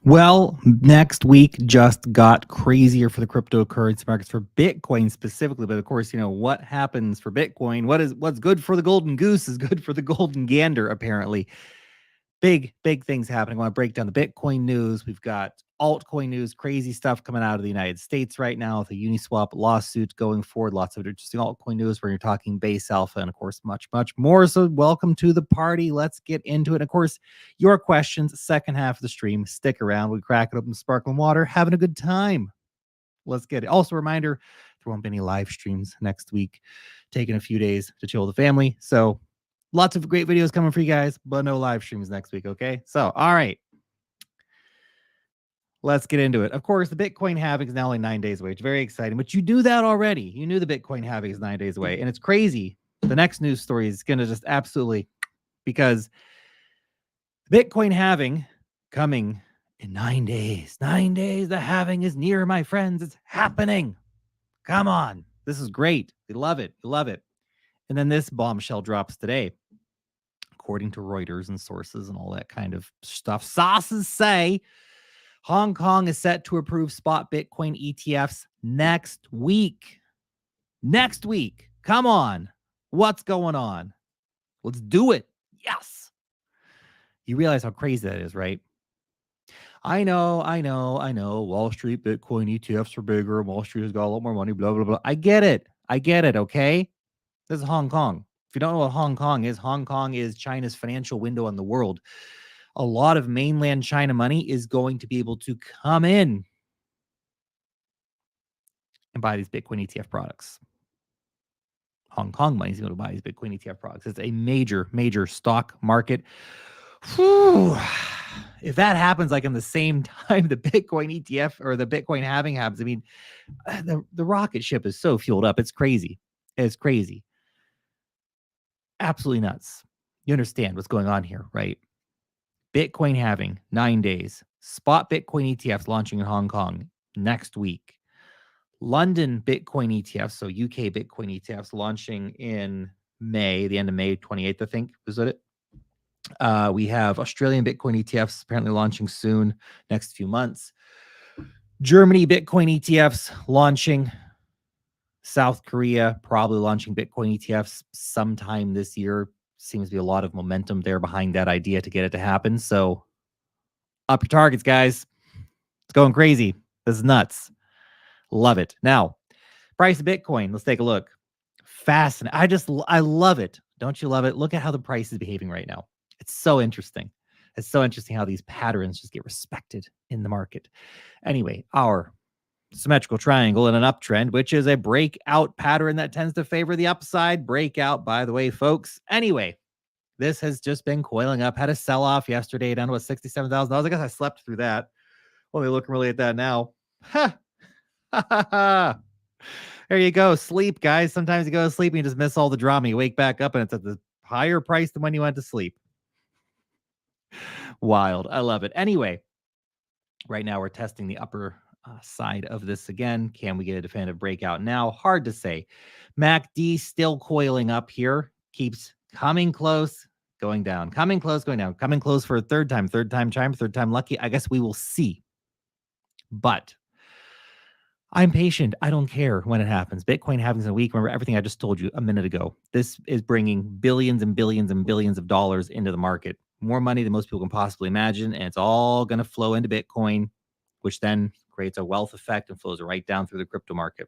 Well, next week just got crazier for the cryptocurrency markets, for Bitcoin specifically. But of course, what happens for Bitcoin? What's good for the golden goose is good for the golden gander, apparently. Big things happening. I want to break down the Bitcoin news. We've got altcoin news, crazy stuff coming out of the United States right now. The Uniswap lawsuit going forward. Lots of interesting altcoin news where you're talking base alpha and, of course, much more. So welcome to the party. Let's get into it. And of course, your questions, second half of the stream. Stick around. We crack it open, sparkling water, having a good time. Let's get it. Also, a reminder, there won't be any live streams next week. Taking a few days to chill with the family. So lots of great videos coming for you guys, but no live streams next week, okay? So, all right. Let's get into it. Of course, the Bitcoin halving is now only 9 days away. It's very exciting, but you knew that already. You knew the Bitcoin halving is 9 days away, and it's crazy. The next news story is going to just absolutely, because Bitcoin halving coming in 9 days. 9 days, the halving is near, my friends. It's happening. Come on. This is great. We love it. We love it. And then this bombshell drops today. According to Reuters and sources and all that kind of stuff, sources say Hong Kong is set to approve spot Bitcoin ETFs next week. Next week. Come on. What's going on? Let's do it. Yes. You realize how crazy that is, right? I know. Wall Street Bitcoin ETFs are bigger. Wall Street has got a lot more money, blah, blah, blah. I get it. Okay? This is Hong Kong. If you don't know what Hong Kong is China's financial window on the world. A lot of mainland China money is going to be able to come in and buy these Bitcoin ETF products. Hong Kong money is going to buy these Bitcoin ETF products. It's a major stock market. Whew. If that happens like in the same time the Bitcoin ETF or the Bitcoin halving happens, I mean, the rocket ship is so fueled up. It's crazy. It's crazy. Absolutely nuts. You understand what's going on here, right? Bitcoin halving, 9 days. Spot Bitcoin ETFs launching in Hong Kong next week. London Bitcoin ETFs, so UK Bitcoin ETFs launching in May, the end of May 28th, I think. Was that it? We have Australian Bitcoin ETFs apparently launching soon, next few months. Germany Bitcoin ETFs launching. South Korea probably launching Bitcoin ETFs sometime this year. Seems to be a lot of momentum there behind that idea to get it to happen. So up your targets, guys. It's going crazy. This is nuts. Love it. Now, price of Bitcoin. Let's take a look. Fascinating. I love it. Don't you love it? Look at how the price is behaving right now. It's so interesting. It's so interesting how these patterns just get respected in the market. Anyway, our symmetrical triangle in an uptrend, which is a breakout pattern that tends to favor the upside. Breakout, by the way, folks. Anyway, this has just been coiling up. Had a sell-off yesterday down to $67,000. I guess I slept through that. Well, they're looking really at that now. There you go. Sleep, guys. Sometimes you go to sleep and you just miss all the drama. You wake back up and it's at the higher price than when you went to sleep. Wild. I love it. Anyway, right now we're testing the upper side of this again. Can we get a definitive breakout now? Hard to say. MACD still coiling up here. Keeps coming close, going down. Coming close, going down. Coming close for a third time. Third time charm, third time lucky. I guess we will see. But I'm patient. I don't care when it happens. Bitcoin halving in a week. Remember everything I just told you a minute ago. This is bringing billions and billions and billions of dollars into the market. More money than most people can possibly imagine. And it's all going to flow into Bitcoin, which then creates a wealth effect and flows right down through the crypto market.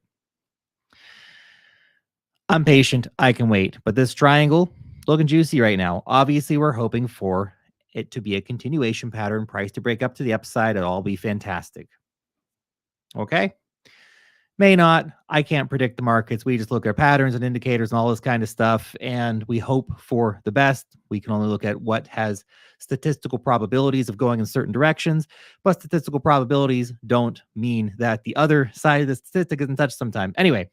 I'm patient. I can wait. But this triangle, looking juicy right now. Obviously, we're hoping for it to be a continuation pattern, price to break up to the upside. It'll all be fantastic. Okay? May not. I can't predict the markets. We just look at patterns and indicators and all this kind of stuff, and we hope for the best. We can only look at what has statistical probabilities of going in certain directions, but statistical probabilities don't mean that the other side of the statistic isn't touched sometime. Anyway,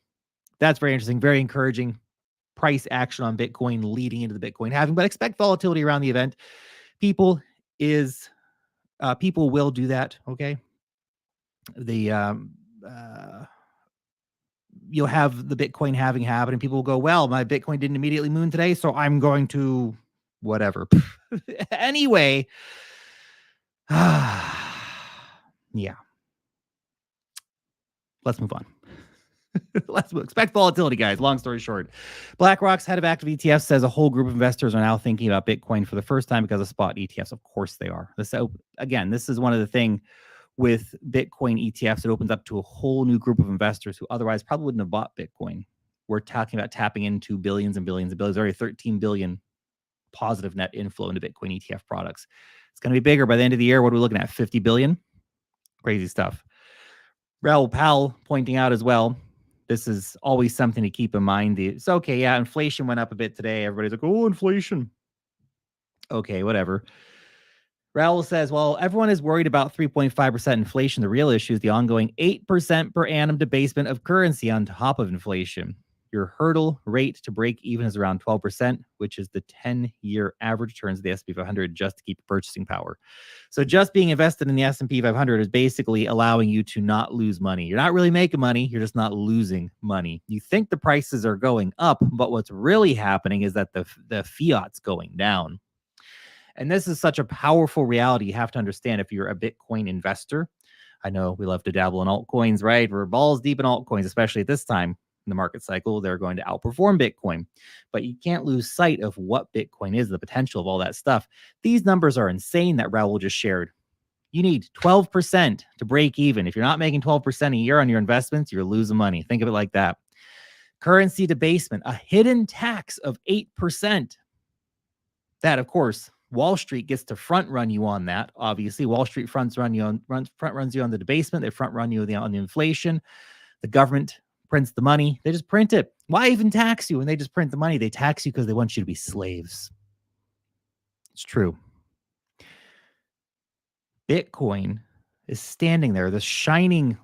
that's very interesting, very encouraging. Price action on Bitcoin leading into the Bitcoin halving, but expect volatility around the event. People will do that. Okay. You'll have the Bitcoin halving happen and people will go, well, my Bitcoin didn't immediately moon today, so I'm going to whatever. Anyway, Yeah. Let's move on. Let's expect volatility, guys. Long story short, BlackRock's head of active ETFs says a whole group of investors are now thinking about Bitcoin for the first time because of spot ETFs. Of course they are. This is one of the things with Bitcoin ETFs. It opens up to a whole new group of investors who otherwise probably wouldn't have bought Bitcoin. We're talking about tapping into billions and billions and billions. Already 13 billion positive net inflow into Bitcoin ETF products. It's going to be bigger by the end of the year. What are we looking at? 50 billion? Crazy stuff. Raoul Pal pointing out as well, this is always something to keep in mind. It's okay, yeah, inflation went up a bit today. Everybody's like, oh, inflation. Okay, whatever. Raoul says, well, everyone is worried about 3.5% inflation. The real issue is the ongoing 8% per annum debasement of currency on top of inflation. Your hurdle rate to break even is around 12%, which is the 10-year average returns of the S&P 500 just to keep purchasing power. So just being invested in the S&P 500 is basically allowing you to not lose money. You're not really making money. You're just not losing money. You think the prices are going up, but what's really happening is that the fiat's going down. And this is such a powerful reality you have to understand if you're a Bitcoin investor. I know we love to dabble in altcoins, right? We're balls deep in altcoins, especially at this time in the market cycle. They're going to outperform Bitcoin. But you can't lose sight of what Bitcoin is, the potential of all that stuff. These numbers are insane that Raoul just shared. You need 12% to break even. If you're not making 12% a year on your investments, you're losing money. Think of it like that. Currency debasement, a hidden tax of 8%. That, of course, Wall Street gets to front run you on that. Obviously, Wall Street front runs you on the debasement. They front run you on the inflation. The government prints the money. They just print it. Why even tax you when they just print the money? They tax you because they want you to be slaves. It's true. Bitcoin is standing there, the shining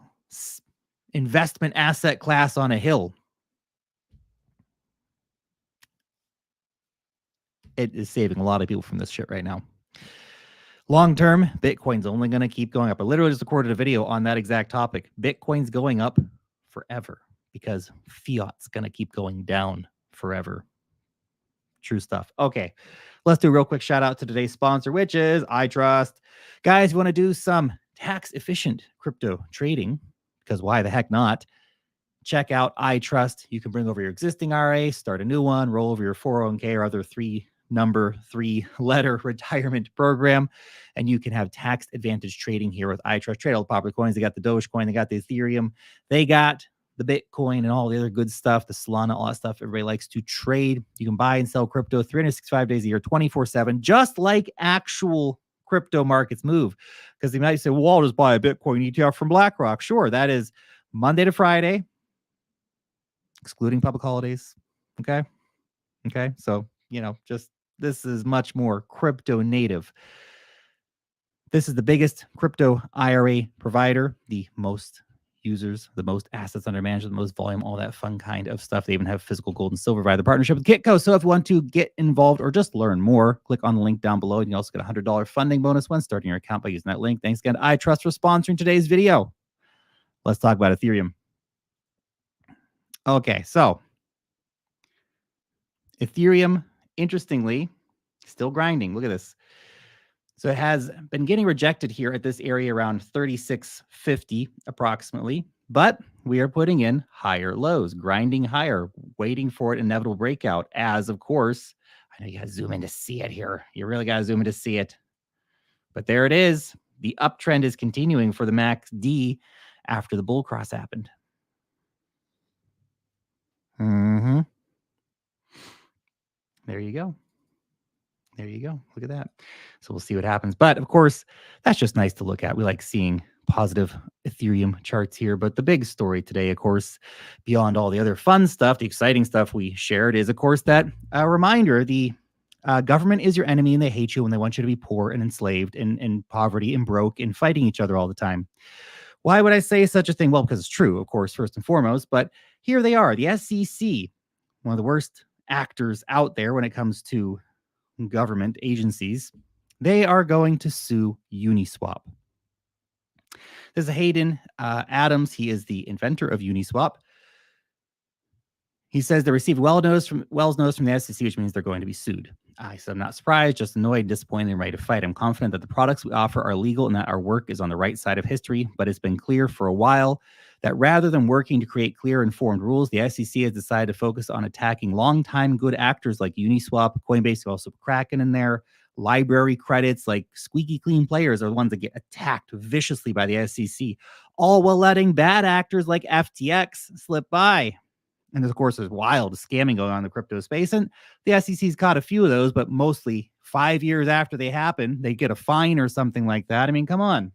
investment asset class on a hill. It is saving a lot of people from this shit right now. Long term, Bitcoin's only going to keep going up. I literally just recorded a video on that exact topic. Bitcoin's going up forever because fiat's going to keep going down forever. True stuff. Okay, let's do a real quick shout out to today's sponsor, which is iTrust. Guys, you want to do some tax efficient crypto trading, because why the heck not? Check out iTrust. You can bring over your existing RA, start a new one, roll over your 401k or other three-letter retirement program, and you can have tax advantage trading here with iTrust. Trade all the popular coins. They got the Dogecoin, they got the Ethereum, they got the Bitcoin and all the other good stuff, the Solana, all that stuff everybody likes to trade. You can buy and sell crypto 365 days a year, 24/7, just like actual crypto markets move. Because they might say, well, I'll just buy a Bitcoin ETF from BlackRock. Sure, that is Monday to Friday, excluding public holidays. Okay. So, just this is much more crypto native. This is the biggest crypto IRA provider, the most users, the most assets under management, the most volume, all that fun kind of stuff. They even have physical gold and silver via the partnership with Kitco. So if you want to get involved or just learn more, click on the link down below. And you also get a $100 funding bonus when starting your account by using that link. Thanks again to iTrust for sponsoring today's video. Let's talk about Ethereum. Okay, so Ethereum, interestingly, still grinding. Look at this. So it has been getting rejected here at this area around 3650 approximately, but we are putting in higher lows, grinding higher, waiting for an inevitable breakout as, of course, I know you got to zoom in to see it here. You really got to zoom in to see it. But there it is. The uptrend is continuing for the MACD after the bull cross happened. There you go. Look at that. So we'll see what happens. But of course, that's just nice to look at. We like seeing positive Ethereum charts here. But the big story today, of course, beyond all the other fun stuff, the exciting stuff we shared is, of course, that reminder, the government is your enemy and they hate you and they want you to be poor and enslaved and in poverty and broke and fighting each other all the time. Why would I say such a thing? Well, because it's true, of course, first and foremost. But here they are, the SEC, one of the worst actors out there when it comes to government agencies. They are going to sue Uniswap. This is Hayden Adams. He is the inventor of Uniswap. He says they received Wells notice from the SEC, which means they're going to be sued. I said, I'm not surprised, just annoyed, disappointed, and ready to fight. I'm confident that the products we offer are legal and that our work is on the right side of history, but it's been clear for a while that rather than working to create clear, informed rules, the SEC has decided to focus on attacking longtime good actors like Uniswap, Coinbase, also Kraken in there. Library credits like squeaky clean players are the ones that get attacked viciously by the SEC, all while letting bad actors like FTX slip by. And of course, there's wild scamming going on in the crypto space. And the SEC's caught a few of those, but mostly 5 years after they happen, they get a fine or something like that. I mean, come on.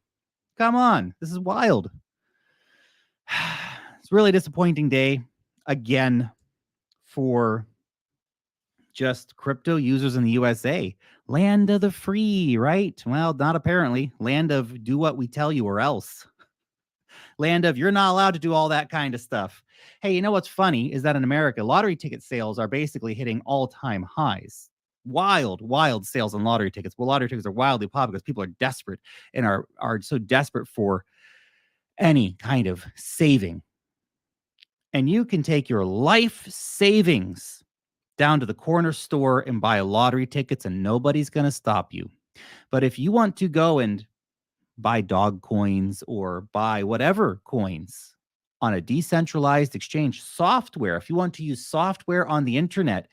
Come on. This is wild. It's a really disappointing day again for just crypto users in the USA. Land of the free, right? Well, not apparently. Land of do what we tell you or else. Land of you're not allowed to do all that kind of stuff. Hey, you know what's funny is that in America, lottery ticket sales are basically hitting all-time highs. Wild sales on lottery tickets. Well, lottery tickets are wildly popular because people are desperate and are so desperate for any kind of saving. And you can take your life savings down to the corner store and buy lottery tickets and nobody's going to stop you. But if you want to go and buy dog coins or buy whatever coins on a decentralized exchange software, if you want to use software on the internet,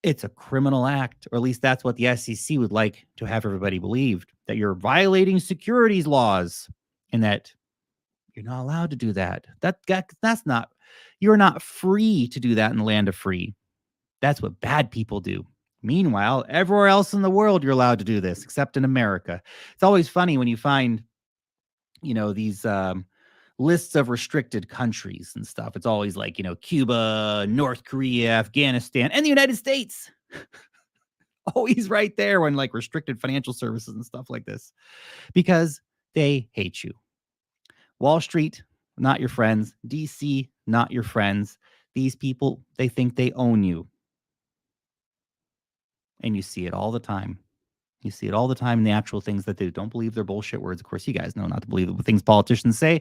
it's a criminal act, or at least that's what the SEC would like to have everybody believe, that you're violating securities laws and that you're not allowed to do that. That's not, you're not free to do that in the land of free. That's what bad people do. Meanwhile, everywhere else in the world, you're allowed to do this, except in America. It's always funny when you find, these lists of restricted countries and stuff. It's always like, Cuba, North Korea, Afghanistan, and the United States. Always right there when like restricted financial services and stuff like this, because they hate you. Wall Street, not your friends. DC, not your friends. These people, they think they own you. And you see it all the time. You see it all the time in the actual things that they do. Don't believe their bullshit words. Of course, you guys know not to believe the things politicians say.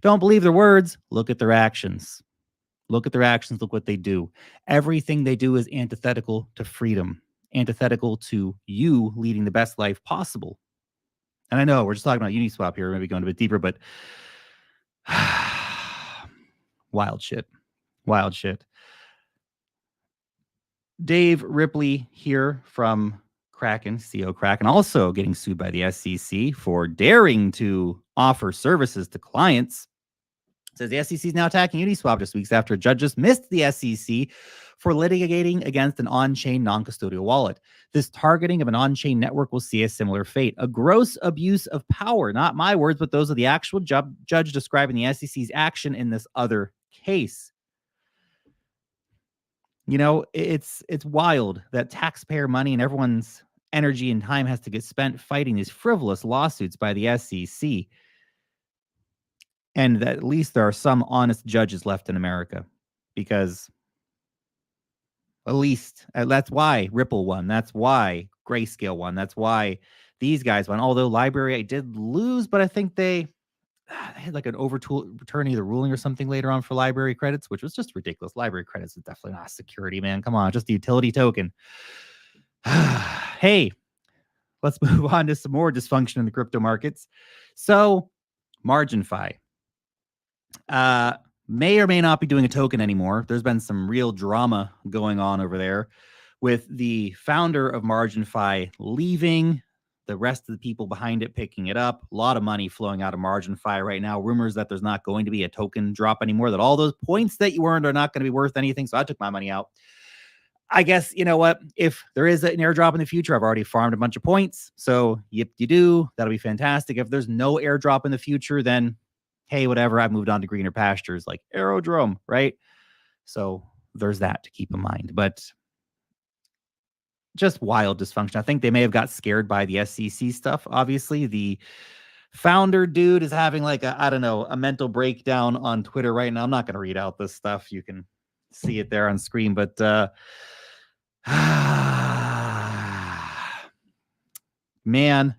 Don't believe their words. Look at their actions. Look at their actions. Look what they do. Everything they do is antithetical to freedom, antithetical to you leading the best life possible. And I know we're just talking about Uniswap here, maybe going a bit deeper, but wild shit. Wild shit. Dave Ripley here from Kraken, CEO Kraken, also getting sued by the SEC for daring to offer services to clients. Says the SEC is now attacking Uniswap just weeks after a judge dismissed the SEC for litigating against an on-chain non-custodial wallet. This targeting of an on-chain network will see a similar fate. A gross abuse of power, not my words, but those of the actual judge describing the SEC's action in this other case. It's wild that taxpayer money and everyone's energy and time has to get spent fighting these frivolous lawsuits by the SEC. And that at least there are some honest judges left in America, because at least that's why Ripple won. That's why Grayscale won. That's why these guys won. Although Library, I did lose, but I think they had like an overturning of the ruling or something later on for library credits, which was just ridiculous. Library credits is definitely not security, man. Come on, just a utility token. Hey, let's move on to some more dysfunction in the crypto markets. So, MarginFi may or may not be doing a token anymore. There's been some real drama going on over there with the founder of MarginFi leaving, the rest of the people behind it picking it up. A lot of money flowing out of MarginFi right now. Rumors that there's not going to be a token drop anymore, that all those points that you earned are not going to be worth anything. So I took my money out. I guess, you know what? If there is an airdrop in the future, I've already farmed a bunch of points. So yip-de-doo, that'll be fantastic. If there's no airdrop in the future, then hey, whatever, I've moved on to greener pastures like Aerodrome, right? So there's that to keep in mind. But just wild dysfunction. I think they may have got scared by the SEC stuff. Obviously, the founder dude is having like a mental breakdown on Twitter right now. I'm not going to read out this stuff. You can see it there on screen, but man,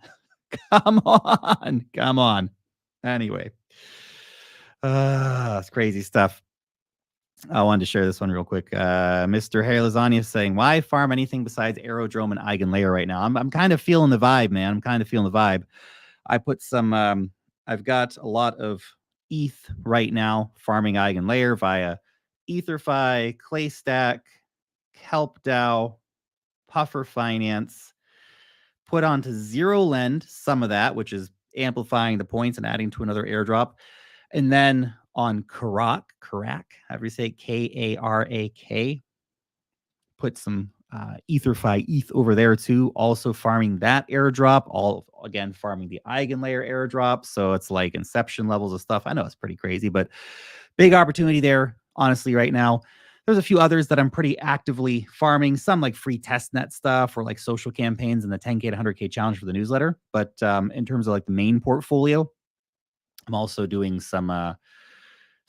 come on. Anyway, it's crazy stuff. I wanted to share this one real quick. Mr. Hey Lasagna is saying, why farm anything besides Aerodrome and Eigenlayer right now? I'm kind of feeling the vibe, man. I'm kind of feeling the vibe. I put some, I've got a lot of ETH right now, farming Eigenlayer via EtherFi, ClayStack, HelpDAO, Puffer Finance, put onto Zero Lend some of that, which is amplifying the points and adding to another airdrop. And then on Karak, however you say Karak, put some EtherFi ETH over there too, also farming that airdrop, all again farming the Eigenlayer airdrop. So it's like inception levels of stuff. I know it's pretty crazy, but big opportunity there, honestly, right now. There's a few others that I'm pretty actively farming, some like free testnet stuff or like social campaigns and the 10K to 100K challenge for the newsletter. But in terms of like the main portfolio, I'm also doing some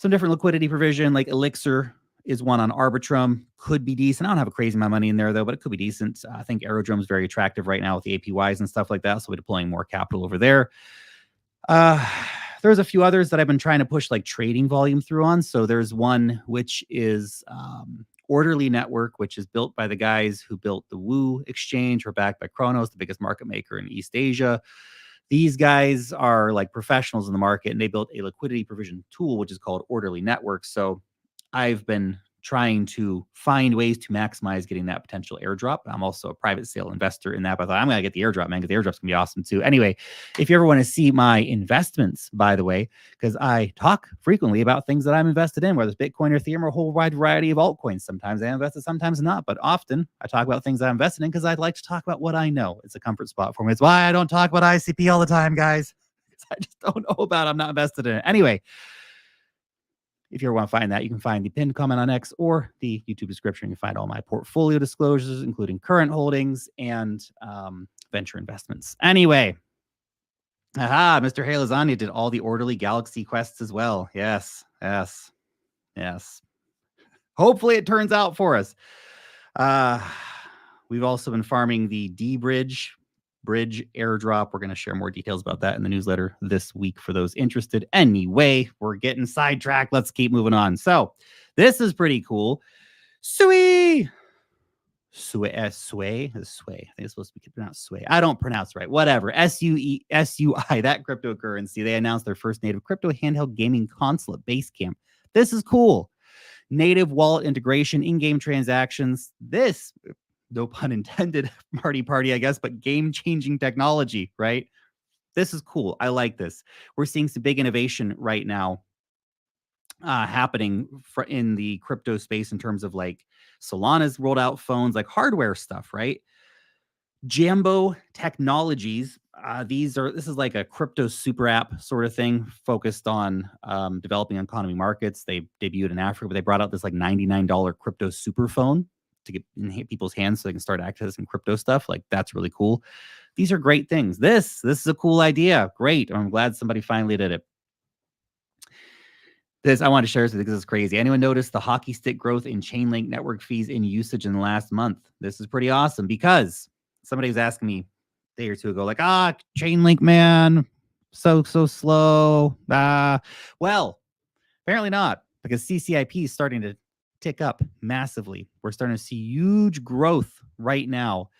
different liquidity provision, like Elixir is one on Arbitrum, could be decent. I don't have a crazy amount of money in there though, but it could be decent. I think Aerodrome is very attractive right now with the APYs and stuff like that. So we're deploying more capital over there. There's a few others that I've been trying to push like trading volume through on. So there's one which is Orderly Network, which is built by the guys who built the Woo exchange, or backed by Kronos, the biggest market maker in East Asia. These guys are like professionals in the market, and they built a liquidity provision tool, which is called Orderly Network. So I've been trying to find ways to maximize getting that potential airdrop. I'm also a private sale investor in that, but I thought I'm going to get the airdrop, man, because the airdrop's going to be awesome too. Anyway, if you ever want to see my investments, by the way, because I talk frequently about things that I'm invested in, whether it's Bitcoin or Ethereum or a whole wide variety of altcoins. Sometimes I invest, sometimes not, but often I talk about things I'm invested in because I'd like to talk about what I know. It's a comfort spot for me. It's why I don't talk about ICP all the time, guys. I just don't know about it. I'm not invested in it. Anyway, if you ever want to find that, you can find the pinned comment on X or the YouTube description. You can find all my portfolio disclosures, including current holdings and venture investments. Anyway, Mr. Hey Lasagna did all the Orderly Galaxy quests as well. Yes. Hopefully it turns out for us. We've also been farming the D-Bridge airdrop. We're going to share more details about that in the newsletter this week for those interested. Anyway, we're getting sidetracked. Let's keep moving on. So this is pretty cool. Sway. I think it's supposed to be pronounced Sway. I don't pronounce right. Whatever. SUI, that cryptocurrency. They announced their first native crypto handheld gaming console at Basecamp. This is cool. Native wallet integration, in-game transactions. This, no pun intended, party, I guess, but game-changing technology, right? This is cool. I like this. We're seeing some big innovation right now happening in the crypto space in terms of like Solana's rolled out phones, like hardware stuff, right? Jambo Technologies. This is like a crypto super app sort of thing focused on developing economy markets. They debuted in Africa, but they brought out this like $99 crypto super phone to get in people's hands so they can start accessing crypto stuff. Like that's really cool. These are great things. This is a cool idea. Great. I'm glad somebody finally did it. I want to share this because it's crazy. Anyone notice the hockey stick growth in Chainlink network fees in usage in the last month? This is pretty awesome because somebody was asking me a day or two ago, like, Chainlink, man, so slow. Well, apparently not, because CCIP is starting to tick up massively. We're starting to see huge growth right now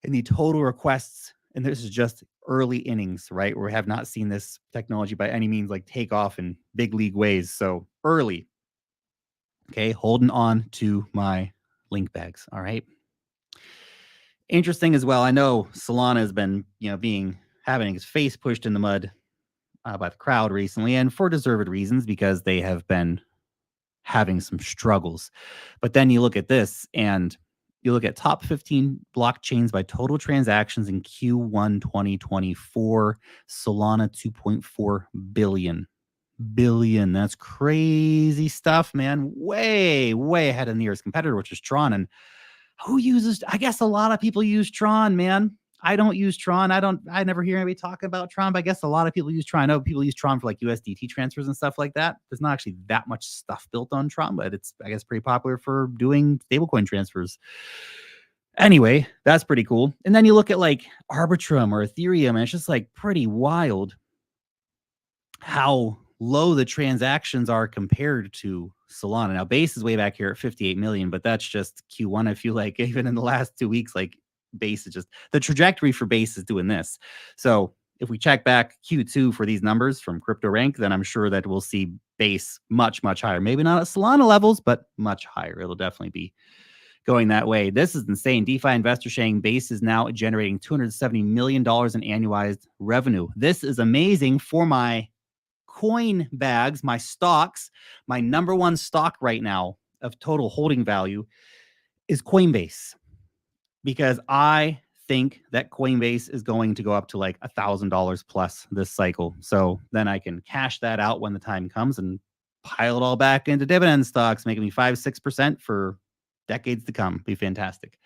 in the total requests. And this is just early innings, right? Where we have not seen this technology by any means like take off in big league ways. So early. Okay, holding on to my link bags. All right. Interesting as well. I know Solana has been, having his face pushed in the mud by the crowd recently, and for deserved reasons, because they have been having some struggles. But then you look at this and you look at top 15 blockchains by total transactions in Q1 2024, Solana 2.4 billion. That's crazy stuff, man. Way ahead of the nearest competitor, which is Tron. And who uses, I guess a lot of people use Tron, man. I don't use Tron. I never hear anybody talk about Tron, but I guess a lot of people use Tron. I know people use Tron for like USDT transfers and stuff like that. There's not actually that much stuff built on Tron, but it's, I guess, pretty popular for doing stablecoin transfers. Anyway, that's pretty cool. And then you look at like Arbitrum or Ethereum, and it's just like pretty wild how low the transactions are compared to Solana. Now, Base is way back here at 58 million, but that's just Q1. I feel like even in the last 2 weeks, like Base is just the trajectory for Base is doing this. So if we check back Q2 for these numbers from Crypto Rank, then I'm sure that we'll see Base much, much higher. Maybe not at Solana levels, but much higher. It'll definitely be going that way. This is insane. DeFi investor saying Base is now generating $270 million in annualized revenue. This is amazing for my coin bags, my stocks. My number one stock right now of total holding value is Coinbase, because I think that Coinbase is going to go up to like $1,000 plus this cycle. So then I can cash that out when the time comes and pile it all back into dividend stocks, making me 5-6% for decades to come. Be fantastic.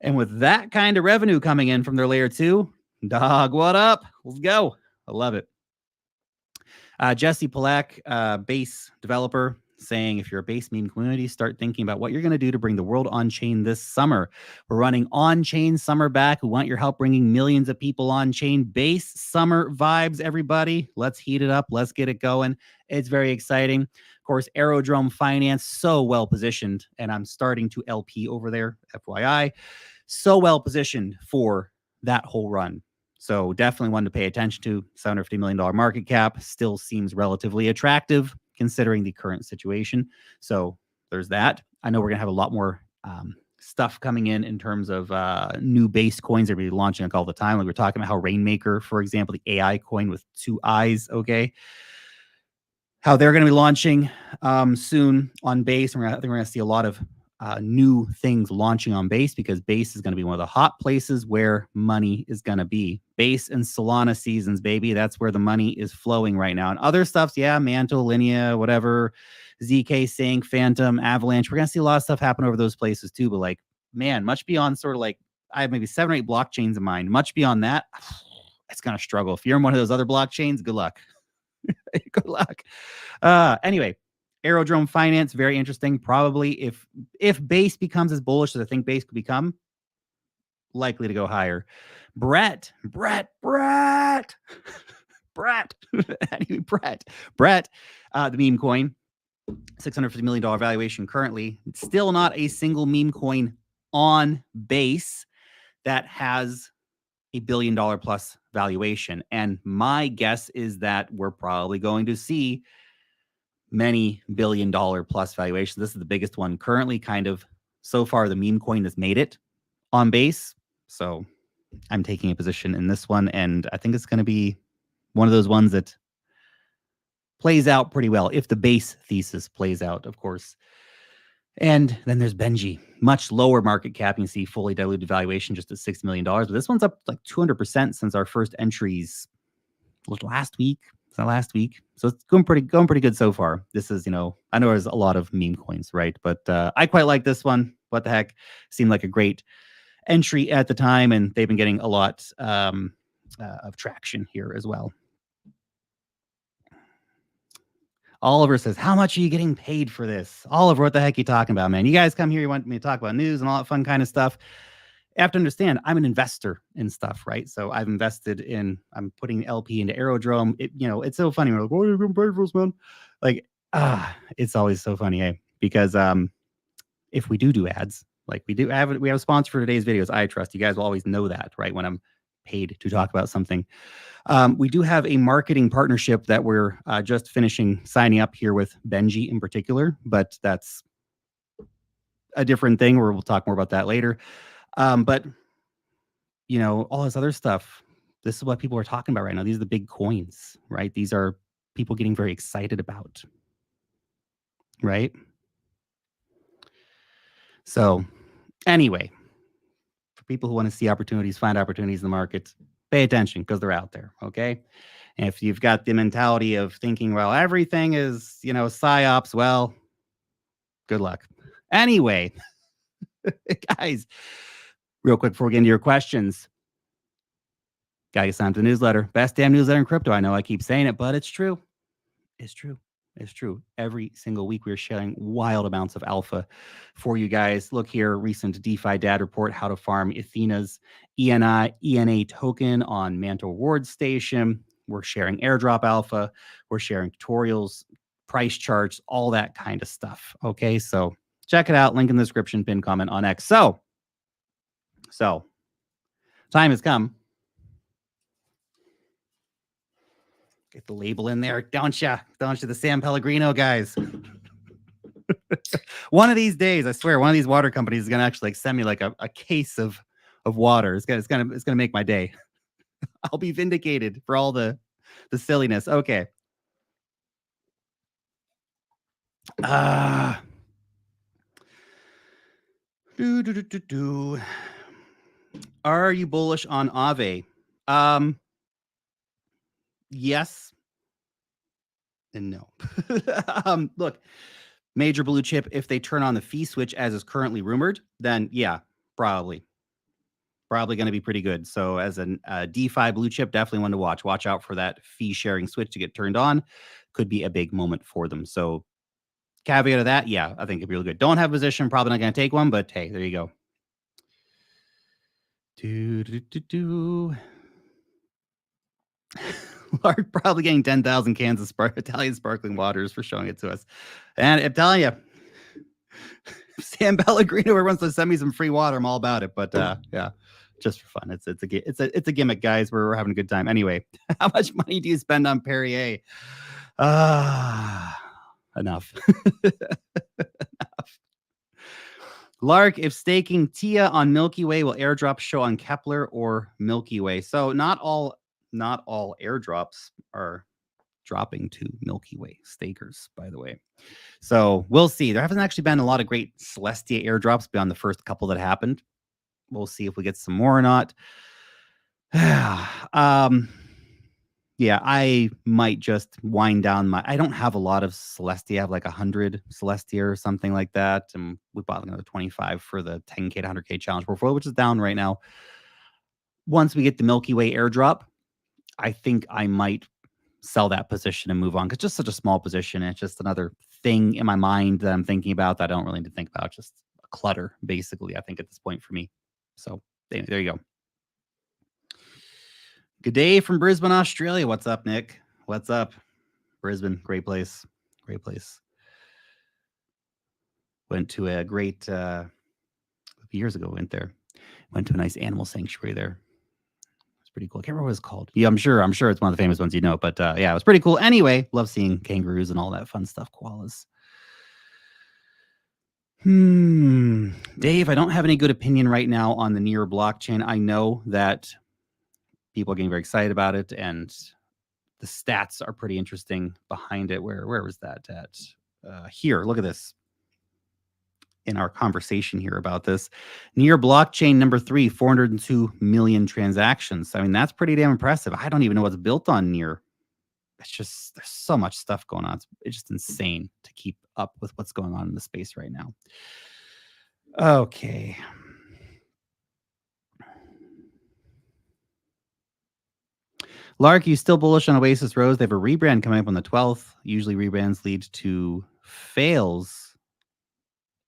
And with that kind of revenue coming in from their layer 2, dog, what up? Let's go. I love it. Jesse Polak, Base developer, saying if you're a Base meme community, start thinking about what you're going to do to bring the world on-chain this summer. We're running on-chain summer back. We want your help bringing millions of people on-chain. Base summer vibes, everybody. Let's heat it up. Let's get it going. It's very exciting. Of course, Aerodrome Finance, so well positioned, and I'm starting to LP over there, FYI. So well positioned for that whole run. So definitely one to pay attention to. $750 million market cap still seems relatively attractive considering the current situation. So there's that. I know we're going to have a lot more stuff coming in terms of new base coins that we're launching like all the time. Like we're talking about how Rainmaker, for example, the AI coin with 2 eyes, okay, how they're going to be launching soon on Base. And I think we're going to see a lot of new things launching on Base, because Base is going to be one of the hot places where money is going to be. Base and Solana seasons, baby. That's where the money is flowing right now. And other stuffs, yeah, Mantle, Linea, whatever, ZK Sync, Phantom, Avalanche. We're going to see a lot of stuff happen over those places too. But like, man, much beyond sort of like, I have maybe 7 or 8 blockchains in mind. Much beyond that, it's going to struggle. If you're in one of those other blockchains, good luck. Good luck. Anyway, Aerodrome Finance, very interesting. Probably if Base becomes as bullish as I think Base could become, likely to go higher. Brett. Anyway, Brett, the meme coin, $650 million valuation currently. Still not a single meme coin on Base that has $1 billion plus valuation. And my guess is that we're probably going to see many $1 billion plus valuations. This is the biggest one currently, kind of so far. The meme coin has made it on Base. So I'm taking a position in this one. And I think it's going to be one of those ones that plays out pretty well if the Base thesis plays out, of course. And then there's Benji, much lower market cap. You can see fully diluted valuation just at $60 million. But this one's up like 200% since our first entries last week. Last week. So it's going pretty good so far. This is, I know there's a lot of meme coins, right? But I quite like this one. What the heck? Seemed like a great entry at the time, and they've been getting a lot of traction here as well. Oliver says, how much are you getting paid for this? Oliver, what the heck are you talking about, man? You guys come here, you want me to talk about news and all that fun kind of stuff. You have to understand, I'm an investor in stuff, right? So I've invested in, I'm putting LP into Aerodrome. It's so funny. We're like, oh, you're going to pay for us, man. Like, it's always so funny, eh? Because if we do ads, like we have a sponsor for today's videos, I Trust. You guys will always know that, right? When I'm paid to talk about something. We do have a marketing partnership that we're just finishing signing up here with Benji in particular, but that's a different thing where we'll talk more about that later. But all this other stuff, this is what people are talking about right now. These are the big coins, right? These are people getting very excited about, right? So anyway, for people who want to see opportunities, find opportunities in the market, pay attention because they're out there, okay? And if you've got the mentality of thinking, well, everything is, psyops, well, good luck. Anyway, guys, real quick before we get into your questions, gotta get signed up to the newsletter. Best damn newsletter in crypto. I know I keep saying it, but it's true. It's true. It's true. Every single week we're sharing wild amounts of alpha for you guys. Look here, recent DeFi dad report, how to farm Athena's ENA token on Mantle Reward Station. We're sharing airdrop alpha. We're sharing tutorials, price charts, all that kind of stuff. Okay, so check it out. Link in the description, pin comment on X. So time has come. Get the label in there, don't you? Don't you, the San Pellegrino guys? One of these days, I swear, one of these water companies is gonna actually like send me like a case of water. It's gonna make my day. I'll be vindicated for all the silliness. Okay. Are you bullish on Aave? Yes and no. Look, major blue chip, if they turn on the fee switch as is currently rumored, then yeah, probably going to be pretty good. So as a DeFi blue chip, definitely one to watch. Watch out for that fee sharing switch to get turned on. Could be a big moment for them. So caveat of that, yeah, I think it'd be really good. Don't have a position, probably not going to take one, but hey, there you go. Lark probably getting 10,000 cans of Italian sparkling waters for showing it to us. And I'm telling you, San Pellegrino wants to send me some free water, I'm all about it. But yeah, just for fun. It's a gimmick, guys. We're having a good time. Anyway, how much money do you spend on Perrier? Enough. Enough. Lark, if staking TIA on Milky Way, will airdrops show on Kepler or Milky Way? So not all airdrops are dropping to Milky Way stakers, by the way. So we'll see. There haven't actually been a lot of great Celestia airdrops beyond the first couple that happened. We'll see if we get some more or not. Yeah, I might just wind down I don't have a lot of Celestia. I have like 100 Celestia or something like that. And we bought another 25 for the 10K to 100K challenge portfolio, which is down right now. Once we get the Milky Way airdrop, I think I might sell that position and move on, because just such a small position. It's just another thing in my mind that I'm thinking about that I don't really need to think about. Just a clutter, basically, I think, at this point for me. So there you go. Good day from Brisbane, Australia. What's up, Nick? What's up? Brisbane, great place. Great place. Went to a great, a few years ago, went there. Went to a nice animal sanctuary there. It's pretty cool. I can't remember what it's called. Yeah, I'm sure it's one of the famous ones, but yeah, it was pretty cool. Anyway, love seeing kangaroos and all that fun stuff, koalas. Dave, I don't have any good opinion right now on the Near blockchain. I know that people are getting very excited about it, and the stats are pretty interesting behind it. Where was that at? Here, look at this. In our conversation here about this, Near blockchain number 3, 402 million transactions. I mean, that's pretty damn impressive. I don't even know what's built on Near. It's just, there's so much stuff going on. It's just insane to keep up with what's going on in the space right now. Okay. Lark, you still bullish on Oasis Rose? They have a rebrand coming up on the 12th. Usually rebrands lead to fails.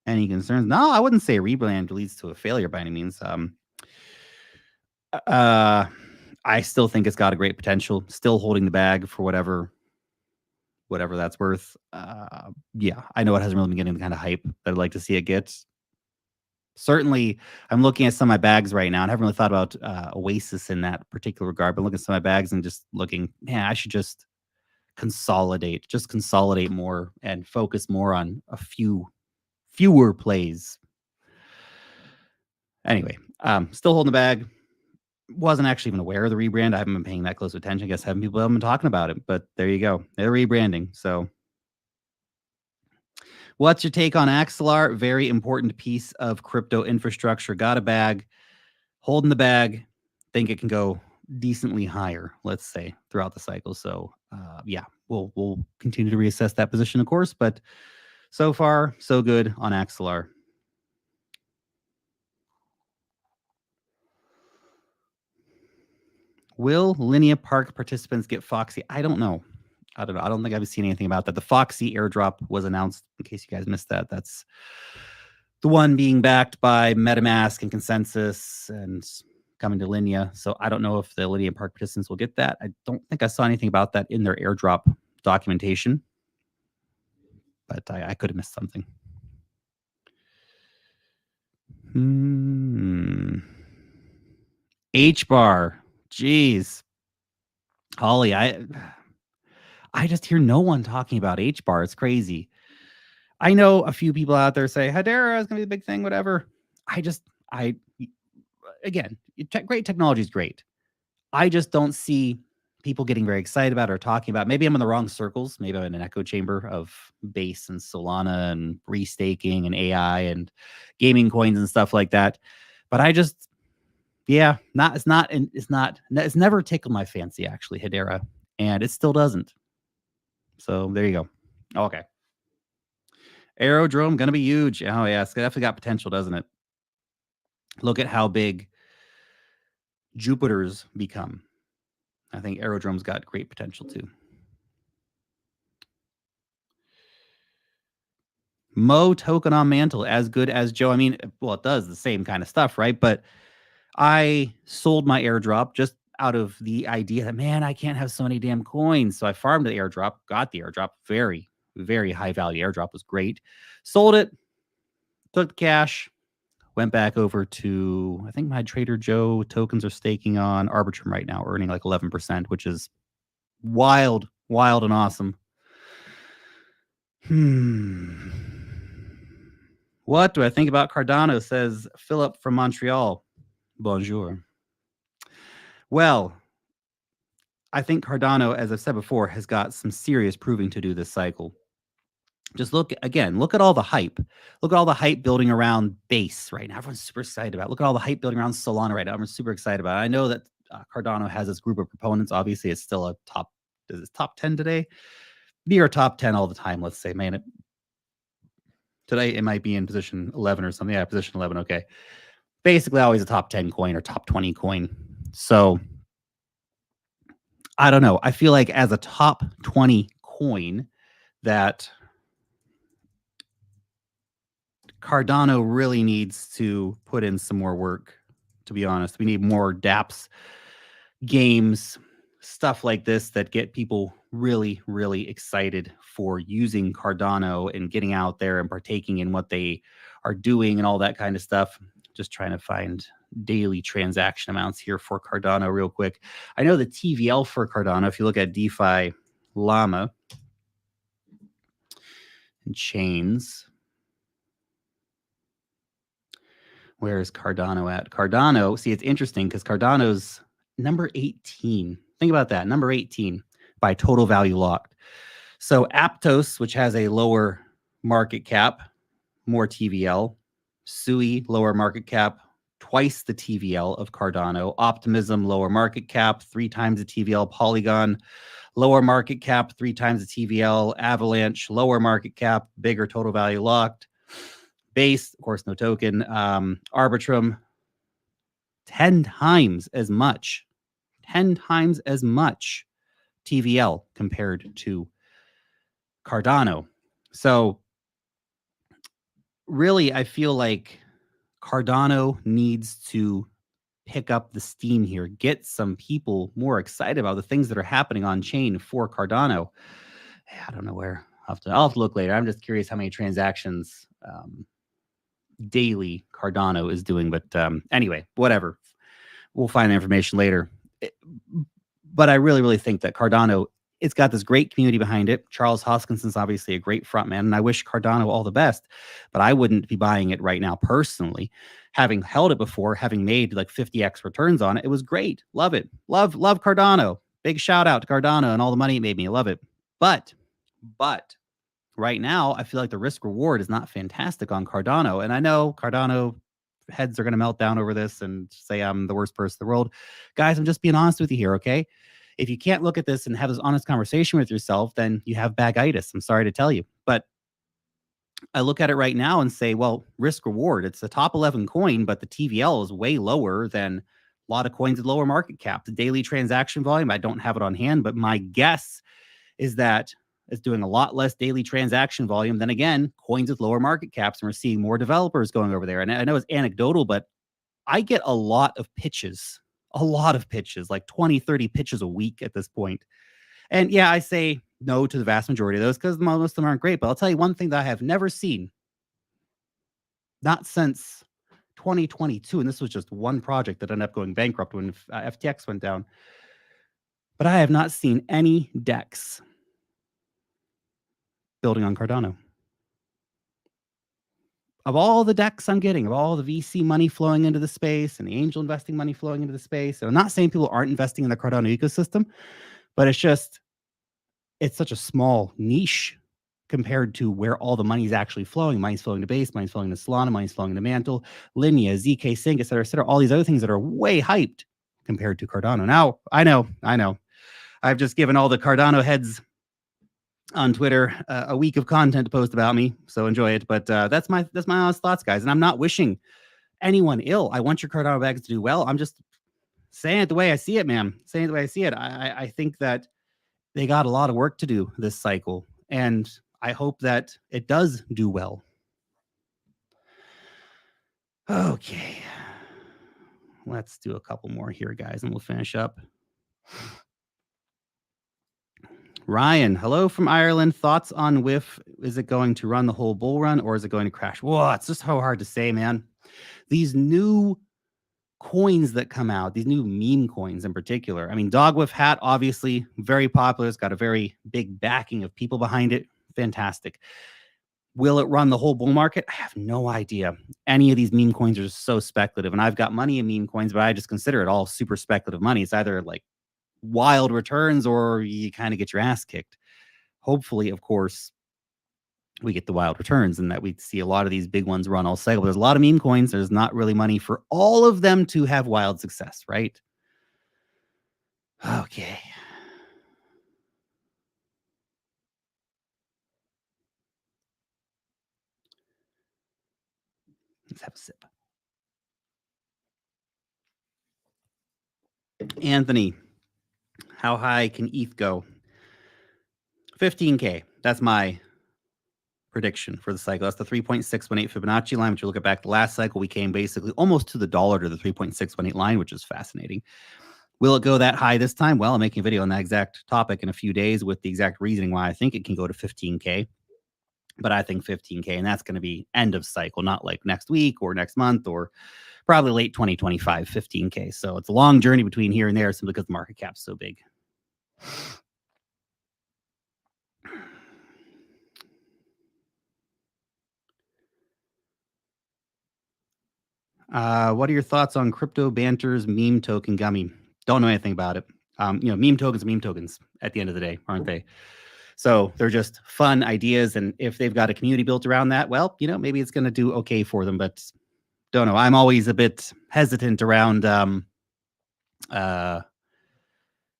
Any concerns? No, I wouldn't say a rebrand leads to a failure by any means. I still think it's got a great potential. Still holding the bag for whatever that's worth. Yeah, I know it hasn't really been getting the kind of hype that I'd like to see it get. Certainly, I'm looking at some of my bags right now, and I haven't really thought about Oasis in that particular regard. But looking at some of my bags and just looking, man, I should just consolidate more and focus more on a fewer plays. Anyway, still holding the bag. Wasn't actually even aware of the rebrand. I haven't been paying that close attention. I guess people haven't been talking about it, but there you go. They're rebranding. So what's your take on Axelar? Very important piece of crypto infrastructure. Got a bag, holding the bag. Think it can go decently higher, let's say, throughout the cycle. So yeah, we'll continue to reassess that position, of course, but so far, so good on Axelar. Will Linea Park participants get Foxy? I don't know. I don't think I've seen anything about that. The Foxy airdrop was announced, in case you guys missed that. That's the one being backed by MetaMask and Consensus and coming to Linea. So I don't know if the Linea Park participants will get that. I don't think I saw anything about that in their airdrop documentation, but I could have missed something. H-bar. Jeez. Holly, I just hear no one talking about H-bar. It's crazy. I know a few people out there say Hedera is going to be the big thing, whatever. Again, great technology is great. I just don't see people getting very excited about it or talking about it. Maybe I'm in the wrong circles. Maybe I'm in an echo chamber of Base and Solana and restaking and AI and gaming coins and stuff like that. But I just, it's never tickled my fancy, actually, Hedera. And it still doesn't. So there you go. Okay. Aerodrome, going to be huge. Oh, yeah. It's definitely got potential, doesn't it? Look at how big Jupiter's become. I think Aerodrome's got great potential, too. Mo token on mantle, as good as Joe. I mean, well, it does the same kind of stuff, right? But I sold my airdrop just out of the idea that, man, I can't have so many damn coins. So I farmed the airdrop, got the airdrop. Very, very high value airdrop, was great. Sold it, took the cash, went back over to, I think my Trader Joe tokens are staking on Arbitrum right now, earning like 11%, which is wild and awesome. What do I think about Cardano, says Philip from Montreal. Bonjour. Well, I think Cardano, as I've said before, has got some serious proving to do this cycle. Just look at all the hype. Look at all the hype building around Base right now. Everyone's super excited about it. Look at all the hype building around Solana right now. I'm super excited about it. I know that Cardano has this group of proponents. Obviously, it's still top 10 today? Near top 10 all the time, let's say. Man, today it might be in position 11 or something. Yeah, position 11, okay. Basically always a top 10 coin or top 20 coin. So I don't know. I feel like as a top 20 coin that Cardano really needs to put in some more work, to be honest. We need more dApps, games, stuff like this that get people really, really excited for using Cardano and getting out there and partaking in what they are doing and all that kind of stuff. Just trying to find daily transaction amounts here for Cardano real quick. I know the TVL for Cardano, if you look at DeFi Llama and chains, where is Cardano at? Cardano, see, it's interesting because Cardano's number 18. Think about that, number 18 by total value locked. So Aptos, which has a lower market cap, more TVL. Sui, lower market cap, twice the TVL of Cardano. Optimism, lower market cap, 3 times the TVL. Polygon, lower market cap, 3 times the TVL. Avalanche, lower market cap, bigger total value locked. Base, of course, no token. Arbitrum, 10 times as much. 10 times as much TVL compared to Cardano. So really, I feel like Cardano needs to pick up the steam here, get some people more excited about the things that are happening on chain for Cardano. I don't know where. I'll have to look later. I'm just curious how many transactions daily Cardano is doing. But anyway, whatever. We'll find the information later. But I really, really think that Cardano, it's got this great community behind it. Charles Hoskinson's obviously a great front man, and I wish Cardano all the best, but I wouldn't be buying it right now personally. Having held it before, having made like 50x returns on it, it was great. Love it. Love Cardano. Big shout out to Cardano and all the money it made me. Love it. But right now, I feel like the risk reward is not fantastic on Cardano. And I know Cardano heads are going to melt down over this and say I'm the worst person in the world. Guys, I'm just being honest with you here, okay? If you can't look at this and have this honest conversation with yourself, then you have baggitis. I'm sorry to tell you. But I look at it right now and say, well, risk reward. It's a top 11 coin, but the TVL is way lower than a lot of coins with lower market cap. The daily transaction volume, I don't have it on hand, but my guess is that it's doing a lot less daily transaction volume than, again, coins with lower market caps. And we're seeing more developers going over there. And I know it's anecdotal, but I get a lot of pitches, like 20, 30 pitches a week at this point. And yeah, I say no to the vast majority of those because most of them aren't great. But I'll tell you one thing that I have never seen, not since 2022, and this was just one project that ended up going bankrupt when FTX went down. But I have not seen any decks building on Cardano. Of all the decks I'm getting, of all the VC money flowing into the space and the angel investing money flowing into the space, and I'm not saying people aren't investing in the Cardano ecosystem, but it's such a small niche compared to where all the money is actually flowing. Money's flowing to Base, money's flowing to Solana, money's flowing to Mantle, Linea, ZK Sync, et cetera, et cetera. All these other things that are way hyped compared to Cardano. Now, I know. I've just given all the Cardano heads on Twitter a week of content to post about me, so enjoy it. But that's my honest thoughts, guys. And I'm not wishing anyone ill. I want your Cardano bags to do well. I'm just saying it the way I see it, man. Saying it the way I see it. I think that they got a lot of work to do this cycle, and I hope that it does do well. Okay. Let's do a couple more here, guys, and we'll finish up. Ryan, hello from Ireland. Thoughts on WIF? Is it going to run the whole bull run or is it going to crash? Whoa, it's just so hard to say, man. These new coins that come out, these new meme coins in particular. I mean, Dog with Hat, obviously very popular. It's got a very big backing of people behind it. Fantastic. Will it run the whole bull market? I have no idea. Any of these meme coins are just so speculative. And I've got money in meme coins, but I just consider it all super speculative money. It's either like wild returns or you kind of get your ass kicked. Hopefully, of course, we get the wild returns and that we see a lot of these big ones run all cycle. There's a lot of meme coins. There's not really money for all of them to have wild success, right? Okay. Let's have a sip. Anthony, how high can ETH go? 15K. That's my prediction for the cycle. That's the 3.618 Fibonacci line, which you look at back the last cycle, we came basically almost to the dollar to the 3.618 line, which is fascinating. Will it go that high this time? Well, I'm making a video on that exact topic in a few days with the exact reasoning why I think it can go to 15K. But I think 15K, and that's going to be end of cycle, not like next week or next month or probably late 2025, 15K. So it's a long journey between here and there simply because the market cap's so big. What are your thoughts on Crypto Banter's meme token gummy? Don't know anything about it. Meme tokens at the end of the day, aren't they? So they're just fun ideas. And if they've got a community built around that, well, maybe it's going to do okay for them, but don't know. I'm always a bit hesitant around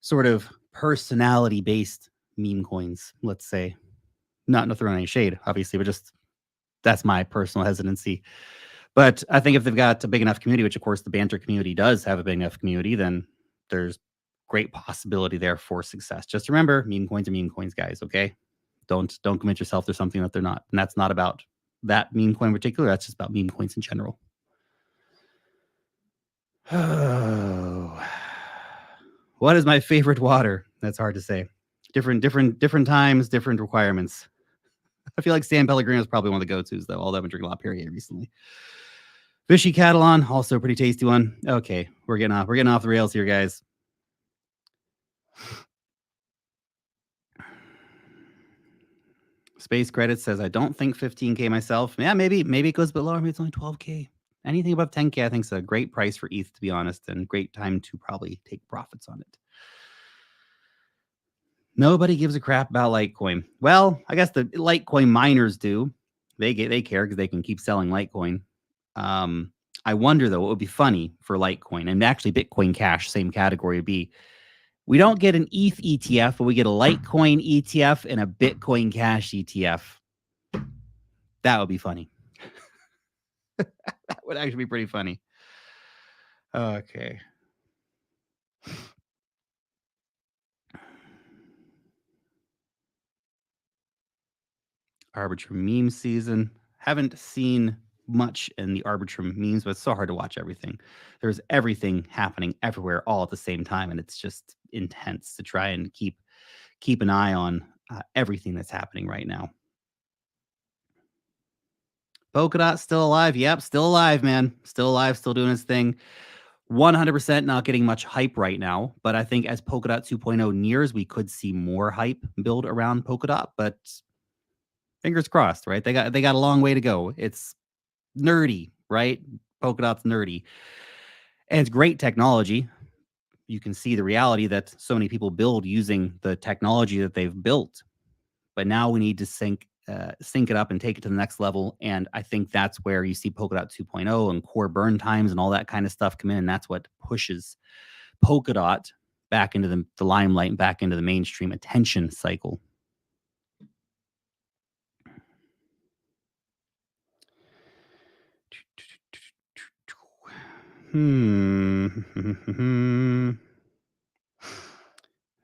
sort of personality-based meme coins, let's say. Not throwing any shade, obviously, but just that's my personal hesitancy. But I think if they've got a big enough community, which of course the Banter community does have a big enough community, then there's great possibility there for success. Just remember, meme coins are meme coins, guys, okay? Don't commit yourself to something that they're not. And that's not about that meme coin in particular. That's just about meme coins in general. Oh. What is my favorite water? That's hard to say. Different times, different requirements. I feel like San Pellegrino is probably one of the go-tos, though. Although I've been drinking a lot of Perrier recently. Fishy Catalan, also a pretty tasty one. Okay, we're getting off the rails here, guys. Space Credit says, I don't think 15K myself. Yeah, maybe it goes a bit lower. Maybe it's only 12K. Anything above 10K, I think is a great price for ETH, to be honest, and great time to probably take profits on it. Nobody gives a crap about Litecoin. Well, I guess the Litecoin miners do. They care because they can keep selling Litecoin. I wonder, though, what would be funny for Litecoin and actually Bitcoin Cash, same category, would be we don't get an ETH ETF, but we get a Litecoin ETF and a Bitcoin Cash ETF. That would be funny. That would actually be pretty funny. Okay. Arbiter meme season. Haven't seen much in the Arbitrum memes, but it's so hard to watch everything. There's everything happening everywhere all at the same time, and it's just intense to try and keep an eye on everything that's happening right now. Polkadot still alive. Yep, still alive, man. Still alive, still doing his thing. 100% not getting much hype right now, but I think as Polkadot 2.0 nears, we could see more hype build around Polkadot, but fingers crossed, right? They got a long way to go. It's nerdy, right? Polkadot's nerdy. And it's great technology. You can see the reality that so many people build using the technology that they've built. But now we need to sync it up and take it to the next level. And I think that's where you see Polkadot 2.0 and core burn times and all that kind of stuff come in. And that's what pushes Polkadot back into the limelight and back into the mainstream attention cycle. A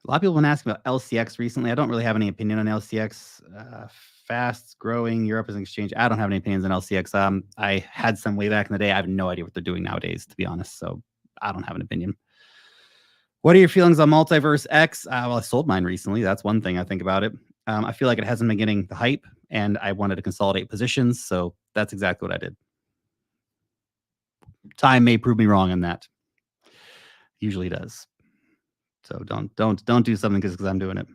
lot of people have been asking about LCX recently. I don't really have any opinion on LCX. Fast growing Europe as an exchange. I don't have any opinions on LCX. I had some way back in the day. I have no idea what they're doing nowadays, to be honest. So I don't have an opinion. What are your feelings on Multiverse X? Well, I sold mine recently. That's one thing I think about it. I feel like it hasn't been getting the hype, and I wanted to consolidate positions. So that's exactly what I did. Time may prove me wrong on that. Usually does. So don't do something because I'm doing it.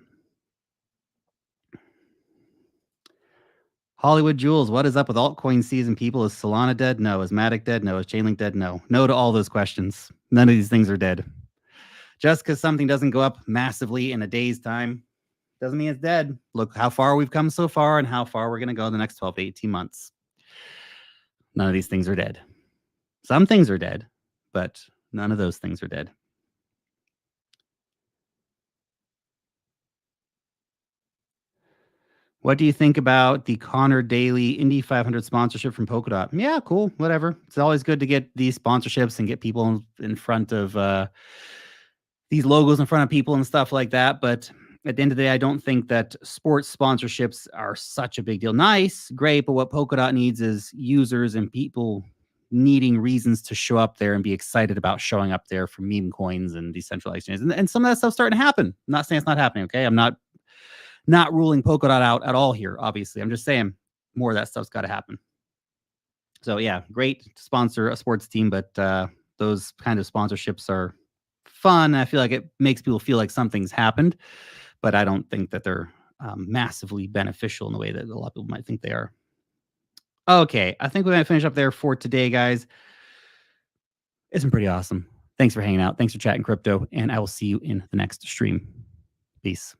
Hollywood Jules, what is up with altcoin season, people? Is Solana dead? No. Is Matic dead? No. Is Chainlink dead? No. No to all those questions. None of these things are dead. Just because something doesn't go up massively in a day's time doesn't mean it's dead. Look how far we've come so far and how far we're going to go in the next 12 to 18 months. None of these things are dead. Some things are dead, but none of those things are dead. What do you think about the Connor Daly Indy 500 sponsorship from Polkadot? Yeah, cool, whatever. It's always good to get these sponsorships and get people in front of these logos in front of people and stuff like that. But at the end of the day, I don't think that sports sponsorships are such a big deal. Nice, great, but what Polkadot needs is users and people needing reasons to show up there and be excited about showing up there for meme coins and decentralized exchanges. And some of that stuff's starting to happen. I'm not saying it's not happening, okay? I'm not ruling Polkadot out at all here, obviously. I'm just saying more of that stuff's got to happen. So yeah, great to sponsor a sports team, but those kind of sponsorships are fun. I feel like it makes people feel like something's happened, but I don't think that they're massively beneficial in the way that a lot of people might think they are. Okay, I think we might finish up there for today, guys. It's been pretty awesome. Thanks for hanging out. Thanks for chatting crypto, and I will see you in the next stream. Peace.